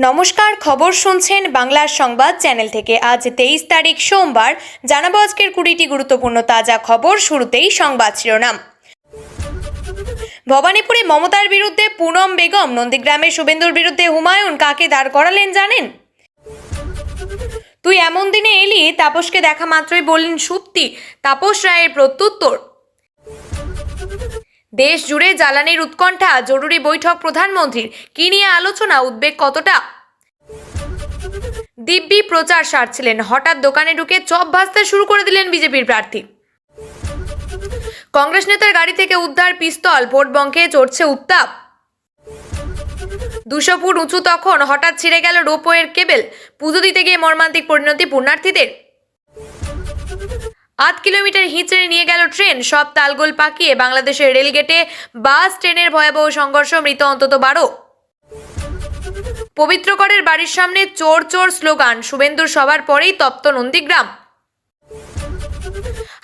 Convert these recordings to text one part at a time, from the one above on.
নমস্কার, খবর শুনছেন বাংলার সংবাদ চ্যানেল থেকে। আজ 23 তারিখ সোমবার। জানাবো আজকের 20টি গুরুত্বপূর্ণ তাজা খবর। শুরুতেই সংবাদ শিরোনাম। ভবানীপুরে মমতার বিরুদ্ধে পুনম বেগম, নন্দীগ্রামে শুভেন্দুর বিরুদ্ধে হুমায়ুন। কাকে দাঁড় করালেন জানেন? তুই এমন দিনে এলি, তাপসকে দেখা মাত্রই বললেন সুপ্তি। তাপস রায়ের প্রত্যুত্তর। দেশ জুড়ে জ্বালানির উৎকণ্ঠা, জরুরি বৈঠক প্রধানমন্ত্রীর। কি নিয়ে আলোচনা, উদ্বেগ কতটা? দিব্যি প্রচার সারছিলেন, হঠাৎ দোকানে ঢুকে চপ ভাজতে শুরু করে দিলেন বিজেপির প্রার্থী। কংগ্রেস নেতার গাড়ি থেকে উদ্ধার পিস্তল, ভোট বঙ্কে চড়ছে উত্তাপ। 200 ফুট উঁচু তখন হঠাৎ ছিঁড়ে গেল রোপওয়ের কেবেল, পুজো দিতে গিয়ে মর্মান্তিক পরিণতি পুণ্যার্থীদের। 8 কিলোমিটার হিঁচড়ে নিয়ে গেল ট্রেন, সব তালগোল পাকিয়ে বাংলাদেশের রেলগেটে বাস ট্রেনের ভয়াবহ সংঘর্ষ, মৃত অন্তত 12। পবিত্রকরের বাড়ির সামনে চোর চোর স্লোগান, শুভেন্দুর সভার পরেই তপ্ত নন্দীগ্রাম।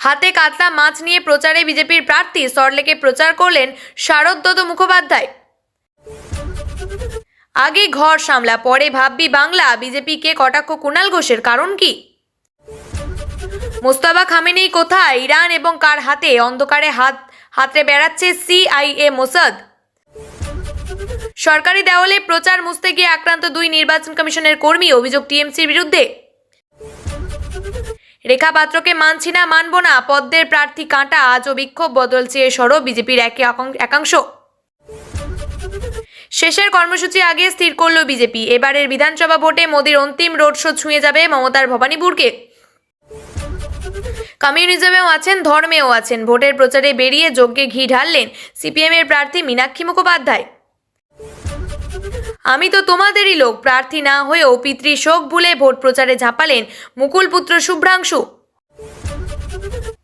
হাতে কাতলা মাছ নিয়ে প্রচারে বিজেপির প্রার্থী, সরলেকে প্রচার করলেন শারদ মুখোপাধ্যায়। আগে ঘর সামলা, পরে ভাববি বাংলা, বিজেপিকে কটাক্ষ কুণাল ঘোষের। কারণ কি? মোস্তফা খামেনি কোথায়, ইরান এবং কার হাতে? অন্ধকারে হাতড়ে বেড়াচ্ছে CIA মোসাদ। সরকারি দেওয়ালে প্রচার মুছতে গিয়ে আক্রান্ত 2 নির্বাচন কমিশনের কর্মী, অভিযোগ TMCর বিরুদ্ধে। রেখা পাত্রকে মানছি না, মানব না, পদ্মের প্রার্থী কাঁটা, আজও বিক্ষোভ, বদল চেয়ে সরব বিজেপির একাংশ। শেষের কর্মসূচি আগে স্থির করল বিজেপি, এবারের বিধানসভা ভোটে মোদির অন্তিম রোড শো ছুঁয়ে যাবে মমতার ভবানীপুরকে। কমিউনিজমেও আছেন, ধর্মেও আছেন, ভোটের প্রচারে বেরিয়ে যজ্ঞে ঘি ঢাললেন CPM-এর প্রার্থী মীনাক্ষী মুখোপাধ্যায়। আমি তো তোমাদেরই লোক, প্রার্থী না হয়েও পিতৃ শোক ভুলে ভোট প্রচারে ঝাঁপালেন মুকুলপুত্র শুভ্রাংশু।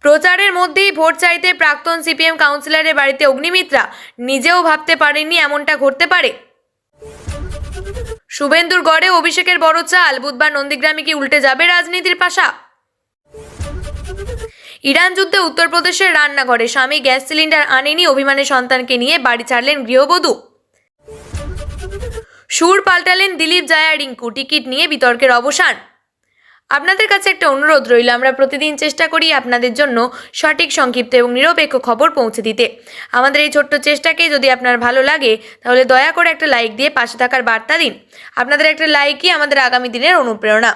প্রচারের মধ্যেই ভোট চাইতে প্রাক্তন CPM কাউন্সিলরের বাড়িতে অগ্নিমিত্রা, নিজেও ভাবতে পারেননি এমনটা ঘটতে পারে। শুভেন্দুর গড়ে অভিষেকের বড় চাল, বুধবার নন্দীগ্রামে কি উল্টে যাবে রাজনীতির পাশা? ইরান যুদ্ধে উত্তরপ্রদেশের রান্নাঘরে স্বামী গ্যাস সিলিন্ডার আনেনি, অভিমানে সন্তানকে নিয়ে বাড়ি ছাড়লেন গৃহবধূ। সুর পাল্টালেন দিলীপ জায়া রিঙ্কু, টিকিট নিয়ে বিতর্কের অবসান। আপনাদের কাছে একটা অনুরোধ রইল, আমরা প্রতিদিন চেষ্টা করি আপনাদের জন্য সঠিক, সংক্ষিপ্ত এবং নিরপেক্ষ খবর পৌঁছে দিতে। আমাদের এই ছোট্ট চেষ্টাকে যদি আপনার ভালো লাগে, তাহলে দয়া করে একটা লাইক দিয়ে পাশে থাকার বার্তা দিন। আপনাদের একটা লাইকই আমাদের আগামী দিনের অনুপ্রেরণা।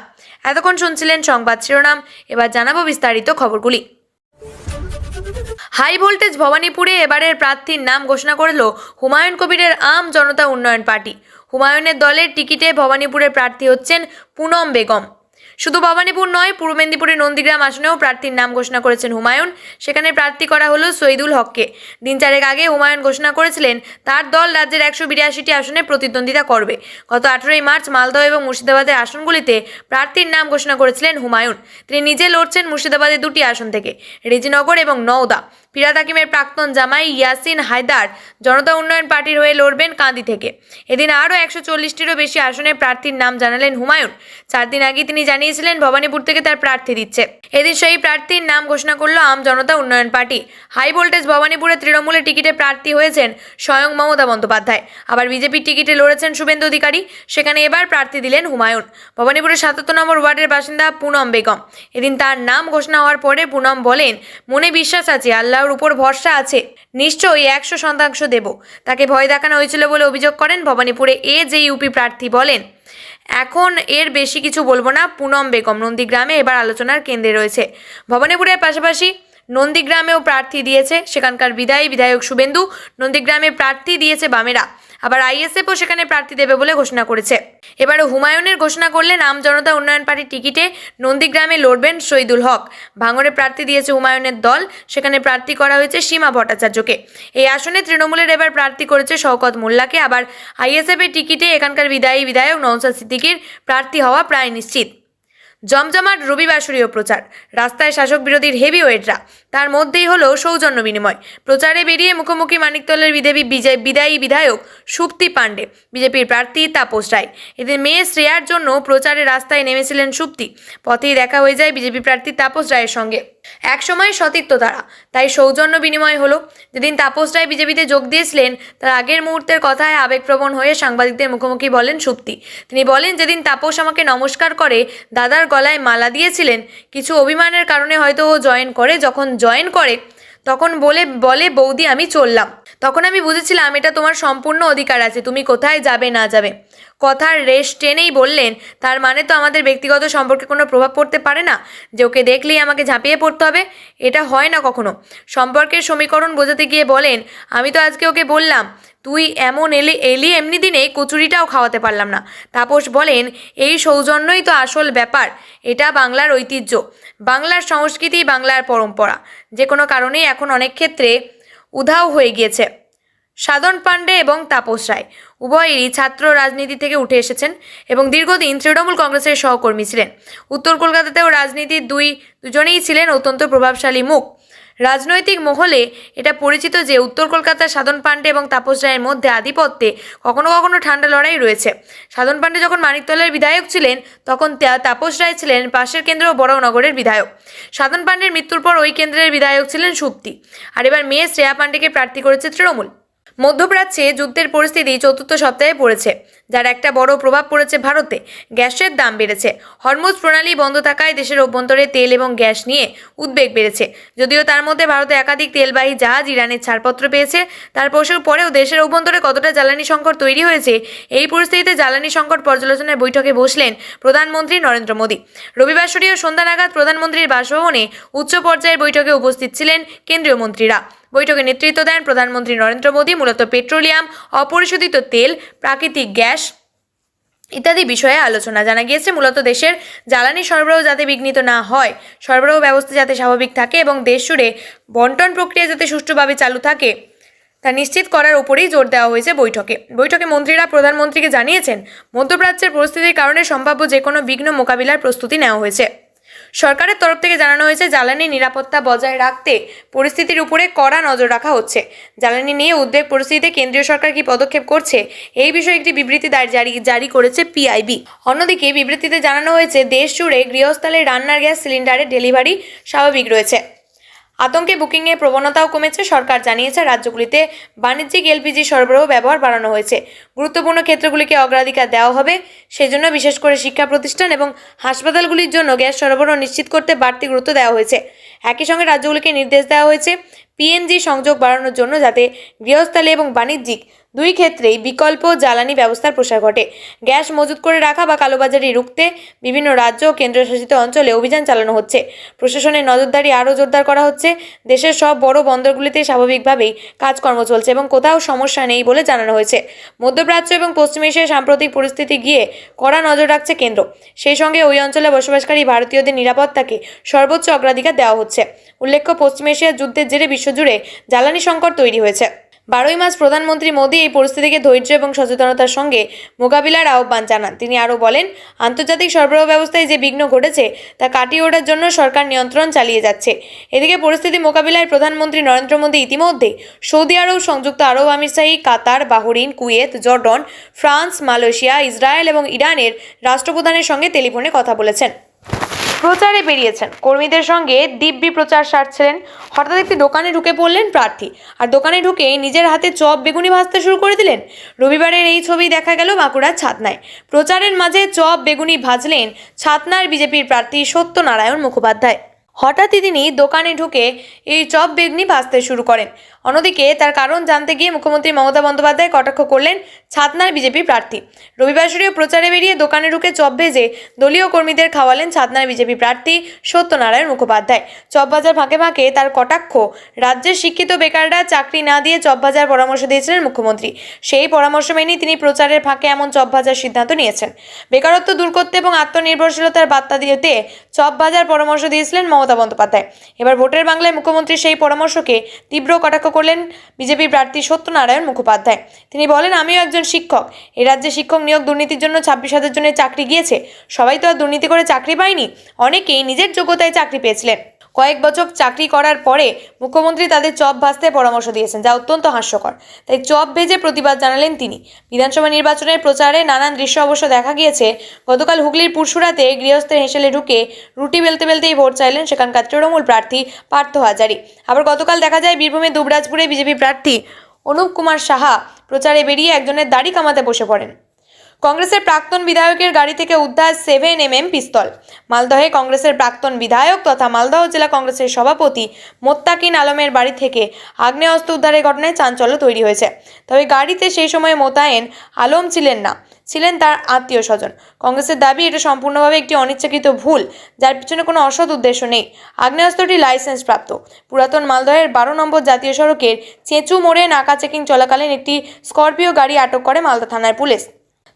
এতক্ষণ শুনছিলেন সংবাদ শিরোনাম, এবার জানাবো বিস্তারিত খবরগুলি। হাই ভোল্টেজ ভবানীপুরে এবারের প্রার্থীর নাম ঘোষণা করল হুমায়ুন কবিরের আম জনতা উন্নয়ন পার্টি। হুমায়ুনের দলের টিকিটে ভবানীপুরের প্রার্থী হচ্ছেন পুনম বেগম। শুধু ভবানীপুর নয়, পূর্ব মেদিনীপুরের নন্দীগ্রাম আসনেও প্রার্থীর নাম ঘোষণা করেছেন হুমায়ুন। সেখানে প্রার্থী করা হলো শহীদুল হককে। দিন 4 আগে হুমায়ুন ঘোষণা করেছিলেন তার দল রাজ্যের 182টি আসনে প্রতিদ্বন্দ্বিতা করবে। গত 18 মার্চ মালদহ এবং মুর্শিদাবাদের আসনগুলিতে প্রার্থীর নাম ঘোষণা করেছিলেন হুমায়ুন। তিনি নিজে লড়ছেন মুর্শিদাবাদের 2টি আসন থেকে, রেজিনগর এবং নওদা। ফিরাদ হাকিমের প্রাক্তন জামাই ইয়াসিন হায়দার জনতা উন্নয়ন পার্টির হয়ে লড়বেন কাঁদি থেকে। এদিন আরও 140টিরও বেশি আসনে প্রার্থীর নাম জানালেন হুমায়ুন। 4 দিন আগে তিনি জানিয়েছিলেন ভবানীপুর থেকে তার প্রার্থী দিচ্ছে। এদিন সেই প্রার্থীর নাম ঘোষণা করল আম জনতা উন্নয়ন পার্টি। হাই ভোল্টেজ ভবানীপুরে তৃণমূলের টিকিটে প্রার্থী হয়েছেন স্বয়ং মমতা বন্দ্যোপাধ্যায়। আবার বিজেপির টিকিটে লড়েছেন শুভেন্দু অধিকারী। সেখানে এবার প্রার্থী দিলেন হুমায়ুন। ভবানীপুরের 77 নম্বর ওয়ার্ডের বাসিন্দা পুনম বেগম। এদিন তার নাম ঘোষণা হওয়ার পরে পুনম বলেন, মনে বিশ্বাস আছে, আল্লাহর উপর ভরসা আছে, নিশ্চয়ই 100% দেব। তাকে ভয় দেখানো হয়েছিল বলে অভিযোগ করেন ভবানীপুরে AJUP প্রার্থী। বলেন, এখন এর বেশি কিছু বলবো না। পুনম বেগম নন্দীগ্রামে এবার আলোচনার কেন্দ্রে রয়েছে। ভবানীপুরের পাশাপাশি নন্দীগ্রামেও প্রার্থী দিয়েছে সেখানকার বিধায়ক শুভেন্দু। নন্দীগ্রামে প্রার্থী দিয়েছে বামেরা। আবার ISFও সেখানে প্রার্থী দেবে বলে ঘোষণা করেছে। এবারও হুমায়ুনের ঘোষণা করলেন আম জনতা উন্নয়ন পার্টির টিকিটে নন্দীগ্রামে লড়বেন শহীদুল হক। ভাঙড়ে প্রার্থী দিয়েছে হুমায়ুনের দল। সেখানে প্রার্থী করা হয়েছে সীমা ভট্টাচার্যকে। এই আসনে তৃণমূলের এবার প্রার্থী করেছে শওকত মোল্লাকে। আবার ISF-এর টিকিটে এখানকার বিধায়ক নওশাদ সিদ্দিকীর প্রার্থী হওয়া প্রায় নিশ্চিত। জমজমাট রবিবাসরীয় প্রচার, রাস্তায় শাসক বিরোধীর হেভিওয়েটরা। তার মধ্যেই হলো সৌজন্য বিনিময়। প্রচারে বেরিয়ে মুখোমুখি মানিকতলের বিদায়ী বিধায়ক সুপ্তি পাণ্ডে, বিজেপির প্রার্থী তাপস রায়। এদিন মেয়ে শ্রেয়ার জন্য প্রচারে রাস্তায় নেমেছিলেন সুপ্তি। পথেই দেখা হয়ে যায় বিজেপি প্রার্থী তাপস রায়ের সঙ্গে। একসময় সতীর্থ তারা, তাই সৌজন্য বিনিময় হলো। যেদিন তাপস রায় বিজেপিতে যোগ দিয়েছিলেন তার আগের মুহূর্তের কথায় আবেগপ্রবণ হয়ে সাংবাদিকদের মুখোমুখি বলেন সুপ্তি। তিনি বলেন, যেদিন তাপস আমাকে নমস্কার করে দাদার গলায় মালা দিয়েছিলেন, কিছু অভিমানের কারণে হয়তো ও জয়েন করে, যখন জয়েন করে তখন বলে বৌদি আমি চললাম। তখন আমি বুঝেছিলাম এটা তোমার সম্পূর্ণ অধিকার আছে, তুমি কোথায় যাবে না যাবে। কথার রেশ টেনেই বললেন, তার মানে তো আমাদের ব্যক্তিগত সম্পর্কে কোনো প্রভাব পড়তে পারে না যে ওকে দেখলেই আমাকে ঝাঁপিয়ে পড়তে হবে, এটা হয় না কখনো। সম্পর্কের সমীকরণ বোঝাতে গিয়ে বলেন, আমি তো আজকে ওকে বললাম তুই এমন এলি এমনি দিনে কচুরিটাও খাওয়াতে পারলাম না। তাপস বলেন, এই সৌজন্যই তো আসল ব্যাপার, এটা বাংলার ঐতিহ্য, বাংলার সংস্কৃতি, বাংলার পরম্পরা যে কোনো কারণেই এখন অনেক ক্ষেত্রে উধাও হয়ে গিয়েছে। সাধন পাণ্ডে এবং তাপস রায় উভয়েরই ছাত্র রাজনীতি থেকে উঠে এসেছেন এবং দীর্ঘদিন তৃণমূল কংগ্রেসের সহকর্মী ছিলেন। উত্তর কলকাতাতেও রাজনীতির দুজনেই ছিলেন অত্যন্ত প্রভাবশালী মুখ। রাজনৈতিক মহলে এটা পরিচিত যে উত্তর কলকাতার সাধন পাণ্ডে এবং তাপস রায়ের মধ্যে আধিপত্যে কখনো কখনো ঠান্ডা লড়াই রয়েছে। সাধন পাণ্ডে যখন মানিকতলার বিধায়ক ছিলেন তখন তাপস রায় ছিলেন পাশের কেন্দ্র বড়নগরের বিধায়ক। সাধন পাণ্ডের মৃত্যুর পর ওই কেন্দ্রের বিধায়ক ছিলেন সুপ্তি, আর এবার মেয়ে শ্রেয়া পাণ্ডেকে প্রার্থী করেছে তৃণমূল। মধ্যপ্রাচ্যে যুদ্ধের পরিস্থিতি চতুর্থ সপ্তাহে পড়েছে, যার একটা বড় প্রভাব পড়েছে ভারতে। গ্যাসের দাম বেড়েছে। হরমুজ প্রণালী বন্ধ থাকায় দেশের অভ্যন্তরে তেল এবং গ্যাস নিয়ে উদ্বেগ বেড়েছে। যদিও তার মধ্যে ভারতে একাধিক তেলবাহী জাহাজ ইরানের ছাড়পত্র পেয়েছে, তার পরেও দেশের অভ্যন্তরে কতটা জ্বালানি সংকট তৈরি হয়েছে, এই পরিস্থিতিতে জ্বালানি সংকট পর্যালোচনার বৈঠকে বসলেন প্রধানমন্ত্রী নরেন্দ্র মোদী। রবিবার সন্ধ্যা নাগাদ প্রধানমন্ত্রীর বাসভবনে উচ্চ পর্যায়ের বৈঠকে উপস্থিত ছিলেন কেন্দ্রীয় মন্ত্রীরা। বৈঠকে নেতৃত্ব দেন প্রধানমন্ত্রী নরেন্দ্র মোদী। মূলত পেট্রোলিয়াম, অপরিশোধিত তেল, প্রাকৃতিক গ্যাস ইত্যাদি বিষয়ে আলোচনা। জানা গিয়েছে মূলত দেশের জ্বালানি সরবরাহ যাতে বিঘ্নিত না হয়, সরবরাহ ব্যবস্থা যাতে স্বাভাবিক থাকে এবং দেশ জুড়ে বন্টন প্রক্রিয়া যাতে সুষ্ঠুভাবে চালু থাকে তা নিশ্চিত করার উপরেই জোর দেওয়া হয়েছে বৈঠকে মন্ত্রীরা প্রধানমন্ত্রীকে জানিয়েছেন, মধ্যপ্রাচ্যের পরিস্থিতির কারণে সম্ভাব্য যে কোনো বিঘ্ন মোকাবিলার প্রস্তুতি নেওয়া হয়েছে। সরকারের তরফ থেকে জানানো হয়েছে, জ্বালানি নিরাপত্তা বজায় রাখতে পরিস্থিতির উপরে কড়া নজর রাখা হচ্ছে। জ্বালানি নিয়ে উদ্বেগ পরিস্থিতিতে কেন্দ্রীয় সরকার কি পদক্ষেপ করছে, এই বিষয়ে একটি বিবৃতি জারি করেছে পিআইবি। অন্যদিকে বিবৃতিতে জানানো হয়েছে, দেশ জুড়ে গৃহস্থলে রান্নার গ্যাস সিলিন্ডারের ডেলিভারি স্বাভাবিক রয়েছে। আতঙ্কে বুকিংয়ের প্রবণতাও কমেছে। সরকার জানিয়েছে, রাজ্যগুলিতে বাণিজ্যিক এলপিজি সরবরাহ ব্যবহার বাড়ানো হয়েছে। গুরুত্বপূর্ণ ক্ষেত্রগুলিকে অগ্রাধিকার দেওয়া হবে, সেজন্য বিশেষ করে শিক্ষা প্রতিষ্ঠান এবং হাসপাতালগুলির জন্য গ্যাস সরবরাহ নিশ্চিত করতে বাড়তি গুরুত্ব দেওয়া হয়েছে। একই সঙ্গে রাজ্যগুলিকে নির্দেশ দেওয়া হয়েছে পিএনজি সংযোগ বাড়ানোর জন্য, যাতে গৃহস্থলী এবং বাণিজ্যিক দুই ক্ষেত্রেই বিকল্প জ্বালানি ব্যবস্থার প্রসার ঘটে। গ্যাস মজুত করে রাখা বা কালোবাজারি রুখতে বিভিন্ন রাজ্য ও কেন্দ্রশাসিত অঞ্চলে অভিযান চালানো হচ্ছে। প্রশাসনের নজরদারি আরও জোরদার করা হচ্ছে। দেশের সব বড় বন্দরগুলিতে স্বাভাবিকভাবেই কাজকর্ম চলছে এবং কোথাও সমস্যা নেই বলে জানানো হয়েছে। মধ্যপ্রাচ্য এবং পশ্চিম এশিয়ার সাম্প্রতিক পরিস্থিতি গিয়ে কড়া নজর রাখছে কেন্দ্র। সেই সঙ্গে ওই অঞ্চলে বসবাসকারী ভারতীয়দের নিরাপত্তাকে সর্বোচ্চ অগ্রাধিকার দেওয়া হচ্ছে। উল্লেখ্য, পশ্চিম এশিয়ার যুদ্ধের জেরে বিশ্বজুড়ে জ্বালানি সংকট তৈরি হয়েছে। 12ই মার্চ প্রধানমন্ত্রী মোদী এই পরিস্থিতিকে ধৈর্য এবং সচেতনতার সঙ্গে মোকাবিলার আহ্বান জানান। তিনি আরও বলেন, আন্তর্জাতিক সরবরাহ ব্যবস্থায় যে বিঘ্ন ঘটেছে তা কাটিয়ে ওঠার জন্য সরকার নিয়ন্ত্রণ চালিয়ে যাচ্ছে। এদিকে পরিস্থিতি মোকাবিলায় প্রধানমন্ত্রী নরেন্দ্র মোদী ইতিমধ্যে সৌদি আরব, সংযুক্ত আরব আমিরশাহী, Qatar, Bahrain, Kuwait, Jordan, France, Malaysia, Israel এবং ইরানের রাষ্ট্রপ্রধানের সঙ্গে টেলিফোনে কথা বলেছেন। প্রচারে বেরিয়েছেন, কর্মীদের সঙ্গে দিব্যি প্রচার সারছিলেন। হঠাৎ একটি দোকানে ঢুকে পড়লেন প্রার্থী, আর দোকানে ঢুকে নিজের হাতে চপ বেগুনি ভাজতে শুরু করে দিলেন। রবিবারের এই ছবি দেখা গেল বাঁকুড়ার ছাতনায়। প্রচারের মাঝে চপ বেগুনি ভাজলেন ছাতনার বিজেপির প্রার্থী সত্যনারায়ণ মুখোপাধ্যায়। হঠাৎই তিনি দোকানে ঢুকে এই চপ বেগুনি ভাজতে শুরু করেন। অন্যদিকে তার কারণ জানতে গিয়ে মুখ্যমন্ত্রী মমতা বন্দ্যোপাধ্যায় কটাক্ষ করলেন ছাতনার বিজেপি প্রার্থী। রবিবার প্রচারে বেরিয়ে দোকানে ঢুকে চপ ভেজে দলীয় কর্মীদের খাওয়ালেন ছাতনার বিজেপি প্রার্থী সত্যনারায়ণ মুখোপাধ্যায়। চপ ভাজার ফাঁকে ফাঁকে তার কটাক্ষ, রাজ্যের শিক্ষিত বেকাররা চাকরি না দিয়ে চপ ভাজার পরামর্শ দিয়েছিলেন মুখ্যমন্ত্রী। সেই পরামর্শ মেনেই তিনি প্রচারের ফাঁকে এমন চপ ভাজার সিদ্ধান্ত নিয়েছেন। বেকারত্ব দূর করতে এবং আত্মনির্ভরশীলতার বার্তা দিতে চপ ভাজার পরামর্শ দিয়েছিলেন মমতা বন্দ্যোপাধ্যায়। এবার ভোটের বাংলায় মুখ্যমন্ত্রীর সেই পরামর্শকে তীব্র কটাক্ষ করলেন বিজেপি প্রার্থী সত্যনারায়ণ মুখোপাধ্যায়। তিনি বলেন, আমিও একজন শিক্ষক। এই রাজ্যে শিক্ষক নিয়োগ দুর্নীতির জন্য 26,000 জনের চাকরি গিয়েছে। সবাই তো আর দুর্নীতি করে চাকরি পায়নি, অনেকেই নিজের যোগ্যতায় চাকরি পেয়েছিলেন। কয়েক বছর চাকরি করার পরে মুখ্যমন্ত্রী তাদের চপ ভাজতে পরামর্শ দিয়েছেন, যা অত্যন্ত হাস্যকর। তাই চপ ভেজে প্রতিবাদ জানালেন তিনি। বিধানসভা নির্বাচনের প্রচারে নানান দৃশ্য অবশ্য দেখা গিয়েছে। গতকাল হুগলির পুরসুরাতে গৃহস্থের হেসেলে ঢুকে রুটি বেলতে বেলতেই ভোট চাইলেন সেখানকার তৃণমূল প্রার্থী পার্থ হাজারি। আবার গতকাল দেখা যায় বীরভূমের দুবরাজপুরে বিজেপি প্রার্থী অনুপ কুমার সাহা প্রচারে বেরিয়ে একজনের দাড়ি কামাতে বসে পড়েন। কংগ্রেসের প্রাক্তন বিধায়কের গাড়ি থেকে উদ্ধার 7mm পিস্তল। মালদহে কংগ্রেসের প্রাক্তন বিধায়ক তথা মালদহ জেলা কংগ্রেসের সভাপতি মোত্তাকিন আলমের বাড়ি থেকে আগ্নেয়াস্ত্র উদ্ধারের ঘটনায় চাঞ্চল্য তৈরি হয়েছে। তবে গাড়িতে সেই সময় মোতায়েন আলম ছিলেন না, ছিলেন তার আত্মীয় স্বজন। কংগ্রেসের দাবি এটা সম্পূর্ণভাবে একটি অনিচ্ছাকৃত ভুল, যার পিছনে কোনো অসৎ উদ্দেশ্য নেই। আগ্নেয়াস্ত্রটি লাইসেন্স প্রাপ্ত। পুরাতন মালদহের 12 নম্বর জাতীয় সড়কের চেঁচু মোড়ে নাকা চেকিং চলাকালীন একটি স্করপিও গাড়ি আটক করে মালদা থানার পুলিশ।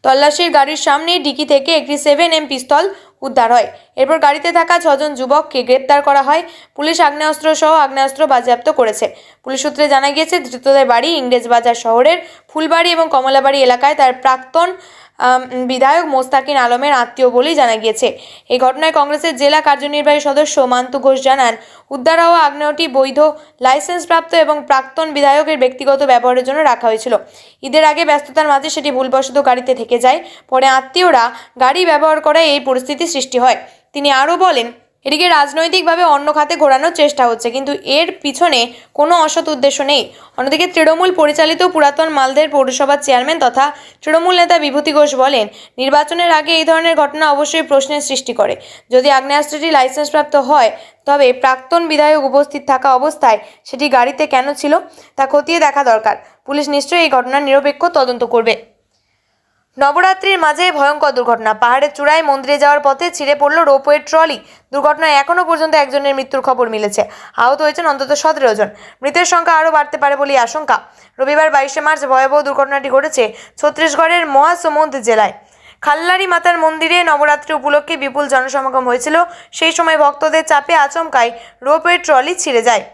তল্লাশির গাড়ির সামনে ডিকি থেকে একটি 7mm পিস্তল উদ্ধার হয়। এরপর গাড়িতে থাকা 6 জন যুবককে গ্রেপ্তার করা হয়। পুলিশ আগ্নেয়াস্ত্র সহ আগ্নেয়াস্ত্র বাজেয়াপ্ত করেছে। পুলিশ সূত্রে জানা গিয়েছে, ধৃতদের বাড়ি ইংরেজবাজার শহরের ফুলবাড়ি এবং কমলাবাড়ি এলাকায়। তার প্রাক্তন বিধায়ক মোস্তাকিন আলমের আত্মীয় বলেই জানা গিয়েছে। এই ঘটনায় কংগ্রেসের জেলা কার্যনির্বাহী সদস্য মান্তু ঘোষ জানান, উদ্ধার হওয়া আগ্নেয়টি বৈধ, লাইসেন্সপ্রাপ্ত এবং প্রাক্তন বিধায়কের ব্যক্তিগত ব্যবহারের জন্য রাখা হয়েছিল। ঈদের আগে ব্যস্ততার মাঝে সেটি ভুলবশত গাড়িতে থেকে যায়। পরে আত্মীয়রা গাড়ি ব্যবহার করায় এই পরিস্থিতি সৃষ্টি হয়। তিনি আরও বলেন, এটিকে রাজনৈতিকভাবে অন্য খাতে ঘোরানোর চেষ্টা হচ্ছে, কিন্তু এর পিছনে কোনো অসৎ উদ্দেশ্য নেই। অন্যদিকে তৃণমূল পরিচালিত পুরাতন মালদহের পৌরসভার চেয়ারম্যান তথা তৃণমূল নেতা বিভূতি ঘোষ বলেন, নির্বাচনের আগে এই ধরনের ঘটনা অবশ্যই প্রশ্নের সৃষ্টি করে। যদি আগ্নেয়াস্ত্রটি লাইসেন্সপ্রাপ্ত হয়, তবে প্রাক্তন বিধায়ক উপস্থিত থাকা অবস্থায় সেটি গাড়িতে কেন ছিল তা খতিয়ে দেখা দরকার। পুলিশ নিশ্চয়ই এই ঘটনার নিরপেক্ষ তদন্ত করবে। নবরাত্রির মাঝে ভয়ঙ্কর দুর্ঘটনা। পাহাড়ের চূড়ায় মন্দিরে যাওয়ার পথে ছিঁড়ে পড়ল রোপওয়ের ট্রলি। দুর্ঘটনায় এখনও পর্যন্ত একজনের মৃত্যুর খবর মিলেছে। আহত হয়েছেন অন্তত 17 জন। মৃতের সংখ্যা আরও বাড়তে পারে বলে আশঙ্কা। রবিবার 22 মার্চ ভয়াবহ দুর্ঘটনাটি ঘটেছে ছত্তিশগড়ের মহাসমুন্দ জেলায়। খাল্লারি মাতার মন্দিরে নবরাত্রি উপলক্ষে বিপুল জনসমাগম হয়েছিল। সেই সময় ভক্তদের চাপে আচমকায় রোপওয়ের ট্রলি ছিঁড়ে যায়।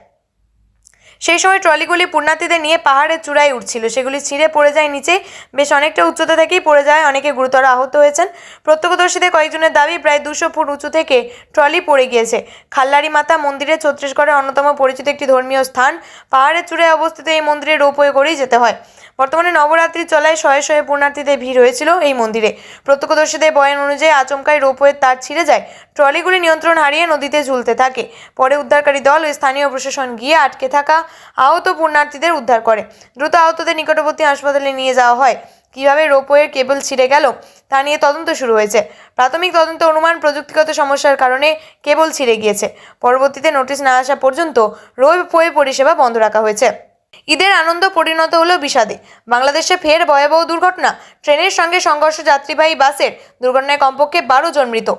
সেই সময় ট্রলিগুলি পুণ্যার্থীদের নিয়ে পাহাড়ের চূড়ায় উঠছিল। সেগুলি ছিঁড়ে পড়ে যায় নিচে। বেশ অনেকটা উচ্চতা থেকেই পড়ে যায়। অনেকে গুরুতর আহত হয়েছেন। প্রত্যক্ষদর্শীদের কয়েকজনের দাবি, প্রায় 200 ফুট উঁচু থেকে ট্রলি পড়ে গিয়েছে। খাল্লারি মাতা মন্দিরে ছত্তিশগড়ের অন্যতম পরিচিত একটি ধর্মীয় স্থান। পাহাড়ের চূড়ায় অবস্থিত এই মন্দিরে রোপওয়ে করেই যেতে হয়। বর্তমানে নবরাত্রি চলায় শয়ে শয়ে পুণ্যার্থীদের ভিড় হয়েছিল এই মন্দিরে। প্রত্যক্ষদর্শীদের বয়ান অনুযায়ী আচমকায় রোপওয়ের তার ছিঁড়ে যায়। ট্রলিগুলি নিয়ন্ত্রণ হারিয়ে নদীতে ঝুলতে থাকে। পরে উদ্ধারকারী দল ও স্থানীয় প্রশাসন গিয়ে আটকে থাকা আহত পুণ্যার্থীদের উদ্ধার করে। দ্রুত আহতদের নিকটবর্তী হাসপাতালে নিয়ে যাওয়া হয়। কীভাবে রোপওয়ের কেবল ছিঁড়ে গেল তা নিয়ে তদন্ত শুরু হয়েছে। প্রাথমিক তদন্ত অনুমান, প্রযুক্তিগত সমস্যার কারণে কেবল ছিঁড়ে গিয়েছে। পরবর্তীতে নোটিশ না আসা পর্যন্ত রোপওয়ে পরিষেবা বন্ধ রাখা হয়েছে। ঈদের আনন্দ পরিণত হলো বিষাদে। বাংলাদেশে ফের ভয়াবহ দুর্ঘটনা। ট্রেনের সঙ্গে সংঘর্ষ যাত্রীবাহী বাসের। দুর্ঘটনায় কমপক্ষে 12 জন মৃত।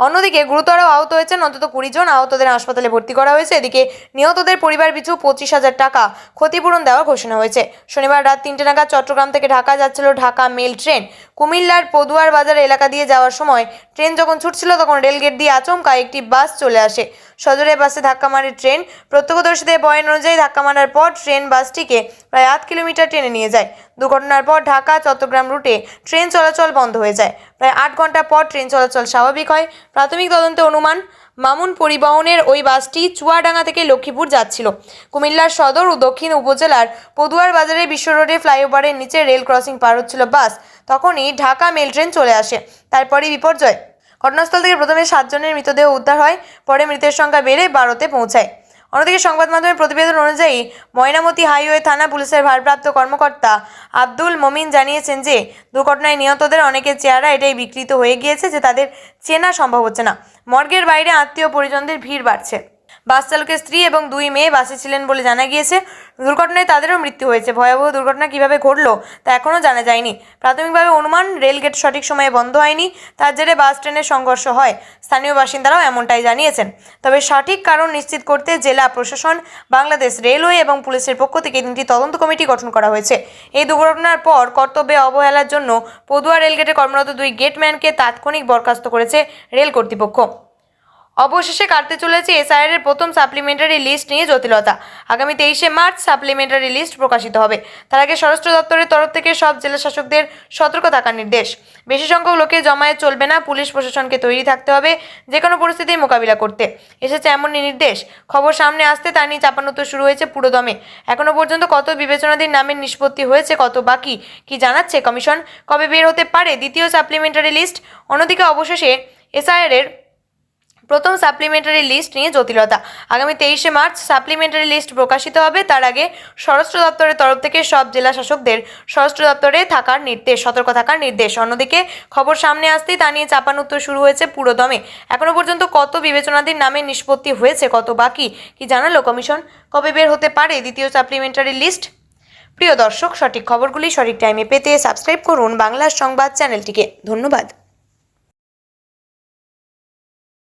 অন্যদিকে গুরুতর আহত হয়েছেন অন্তত 20 জন। আহতদের হাসপাতালে ভর্তি করা হয়েছে। এদিকে নিহতদের পরিবার পিছু 25,000 টাকা ক্ষতিপূরণ দেওয়ার ঘোষণা হয়েছে। শনিবার রাত 3টে নাগাদ চট্টগ্রাম থেকে ঢাকা যাচ্ছিল ঢাকা মেল ট্রেন। কুমিল্লার পদুয়ার বাজার এলাকা দিয়ে যাওয়ার সময় ট্রেন যখন ছুটছিল, তখন রেলগেট দিয়ে আচমকা একটি বাস চলে আসে। সজোরে বাসে ধাক্কা মারে ট্রেন। প্রত্যক্ষদর্শীদের বয়ান অনুযায়ী ধাক্কা মারার পর ট্রেন বাসটিকে প্রায় 8 কিলোমিটার টেনে নিয়ে যায়। দুর্ঘটনার পর ঢাকা চট্টগ্রাম রুটে ট্রেন চলাচল বন্ধ হয়ে যায়। প্রায় 8 ঘন্টা পর ট্রেন চলাচল স্বাভাবিক হয়। প্রাথমিক তদন্তে অনুমান, মামুন পরিবহনের ওই বাসটি চুয়াডাঙ্গা থেকে লক্ষ্মীপুর যাচ্ছিল। কুমিল্লার সদর ও দক্ষিণ উপজেলার পদুয়ার বাজারে বিশ্ব রোডে ফ্লাইওভারের নিচে রেল ক্রসিং পার হচ্ছিল বাস। তখনই ঢাকা মেল ট্রেন চলে আসে। তারপরই বিপর্যয়। ঘটনাস্থল থেকে প্রথমে 7 জনের মৃতদেহ উদ্ধার হয়। পরে মৃতের সংখ্যা বেড়ে 12তে পৌঁছায়। অন্যদিকে সংবাদ মাধ্যমের প্রতিবেদন অনুযায়ী ময়নামতি হাইওয়ে থানা পুলিশের ভারপ্রাপ্ত কর্মকর্তা আব্দুল মমিন জানিয়েছেন যে দুর্ঘটনায় নিহতদের অনেকের চেহারা এটাই বিকৃত হয়ে গিয়েছে যে তাদের চেনা সম্ভব হচ্ছে না। মর্গের বাইরে আত্মীয় পরিজনদের ভিড় বাড়ছে। বাস চালকের স্ত্রী এবং 2 মেয়ে বাসে ছিলেন বলে জানা গিয়েছে। দুর্ঘটনায় তাদেরও মৃত্যু হয়েছে। ভয়াবহ দুর্ঘটনা কিভাবে ঘটলো তা এখনও জানা যায়নি। প্রাথমিকভাবে অনুমান, রেলগেট সঠিক সময়ে বন্ধ হয়নি, তার জেরে বাস ট্রেনের সংঘর্ষ হয়। স্থানীয় বাসিন্দারাও এমনটাই জানিয়েছেন। তবে সঠিক কারণ নিশ্চিত করতে জেলা প্রশাসন, বাংলাদেশ রেলওয়ে এবং পুলিশের পক্ষ থেকে 3টি তদন্ত কমিটি গঠন করা হয়েছে। এই দুর্ঘটনার পর কর্তব্যে অবহেলার জন্য পদুয়া রেলগেটে কর্মরত 2 গেটম্যানকে তাৎক্ষণিক বরখাস্ত করেছে রেল কর্তৃপক্ষ। অবশেষে কাটতে চলেছে এসআইআর এর প্রথম সাপ্লিমেন্টারি লিস্ট নিয়ে জটিলতা। আগামী 23শে মার্চ সাপ্লিমেন্টারি লিস্ট প্রকাশিত হবে। তার আগে স্বরাষ্ট্র দপ্তরের তরফ থেকে সব জেলা শাসকদের সতর্ক থাকার নির্দেশ। বেশি সংখ্যক লোকের জমায়েত চলবে না, পুলিশ প্রশাসনকে তৈরি থাকতে হবে যে কোনো পরিস্থিতির মোকাবিলা করতে। এসেছে এমনই নির্দেশ। খবর সামনে আসতে তা নিয়ে চাপানুতোর শুরু হয়েছে পুরোদমে। এখনো পর্যন্ত কত বিবেচনাধীন নামের নিষ্পত্তি হয়েছে, কত বাকি, কি জানাচ্ছে কমিশন? কবে বের হতে পারে দ্বিতীয় সাপ্লিমেন্টারি লিস্ট? অন্যদিকে অবশেষে এসআইআর এর প্রথম সাপ্লিমেন্টারি লিস্ট নিয়ে জটিলতা। আগামী 23শে মার্চ সাপ্লিমেন্টারি লিস্ট প্রকাশিত হবে। তার আগে স্বরাষ্ট্র দপ্তরের তরফ থেকে সব জেলা শাসকদের স্বরাষ্ট্র দপ্তরে থাকার নির্দেশ, সতর্ক থাকার নির্দেশ। অন্যদিকে খবর সামনে আসতেই তা নিয়ে চাপানুতোর শুরু হয়েছে পুরোদমে। এখনো পর্যন্ত কত বিবেচনাধীন নামের নিষ্পত্তি হয়েছে, কত বাকি, কি জানালো কমিশন? কবে বের হতে পারে দ্বিতীয় সাপ্লিমেন্টারি লিস্ট? প্রিয় দর্শক, সঠিক খবরগুলি সঠিক টাইমে পেতে সাবস্ক্রাইব করুন বাংলার সংবাদ চ্যানেলটিকে। ধন্যবাদ।